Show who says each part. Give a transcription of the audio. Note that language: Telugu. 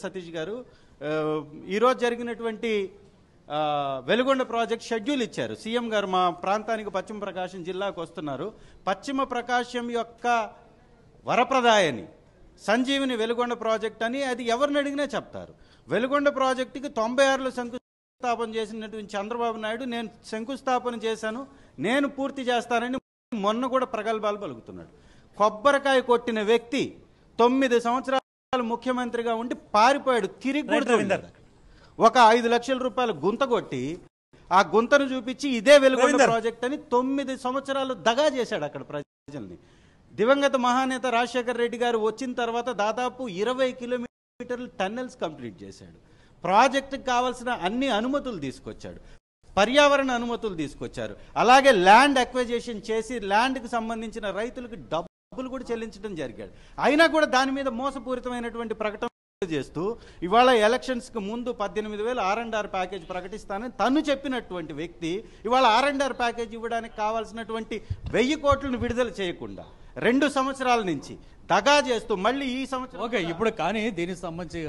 Speaker 1: సతీష్ గారు ఈరోజు జరిగినటువంటి వెలుగొండ ప్రాజెక్ట్ షెడ్యూల్ ఇచ్చారు. సీఎం గారు మా ప్రాంతానికి పశ్చిమ ప్రకాశం జిల్లాకు వస్తున్నారు. పశ్చిమ ప్రకాశం యొక్క వరప్రదాయని సంజీవిని వెలుగొండ ప్రాజెక్ట్ అని అది ఎవరిని అడిగినా చెప్తారు. వెలుగొండ ప్రాజెక్టుకి 96లో శంకుస్థాపన చేసినటువంటి చంద్రబాబు నాయుడు నేను శంకుస్థాపన చేశాను, నేను పూర్తి చేస్తానని మొన్న కూడా ప్రగల్భాలు పలుకుతున్నాడు. కొబ్బరికాయ కొట్టిన వ్యక్తి 9 సంవత్సరాలు ముఖ్యమంత్రిగా ఉండి పారిపోయాడు. తిరిగి ఒక 5 లక్షల రూపాయలు గుంత కొట్టి ఆ గుంతను చూపించి ఇదే వెలుగొండ ప్రాజెక్ట్ అని 9 సంవత్సరాలు దగా చేశాడు అక్కడ ప్రజల్ని. దివంగత మహానేత రాజశేఖర రెడ్డి గారు వచ్చిన తర్వాత దాదాపు 20 కిలోమీటర్లు టన్నెల్స్ కంప్లీట్ చేశాడు. ప్రాజెక్టుకు కావాల్సిన అన్ని అనుమతులు తీసుకొచ్చాడు, పర్యావరణ అనుమతులు తీసుకొచ్చారు. అలాగే ల్యాండ్ అక్విజిషన్ చేసి ల్యాండ్కి సంబంధించిన రైతులకు డబ్బులు కూడా చెల్లించడం జరిగాడు. అయినా కూడా దాని మీద మోసపూరితమైనటువంటి ప్రకటన చేస్తూ ఇవాళ ఎలక్షన్స్కి ముందు 18,000 R&R ప్యాకేజ్ ప్రకటిస్తానని తను చెప్పినటువంటి వ్యక్తి ఇవాళ R&R ప్యాకేజ్ ఇవ్వడానికి కావాల్సినటువంటి 1000 కోట్లను విడుదల చేయకుండా 2 సంవత్సరాల నుంచి దగా చేస్తూ మళ్ళీ ఈ సంవత్సరం
Speaker 2: ఇప్పుడు కానీ దీనికి సంబంధించి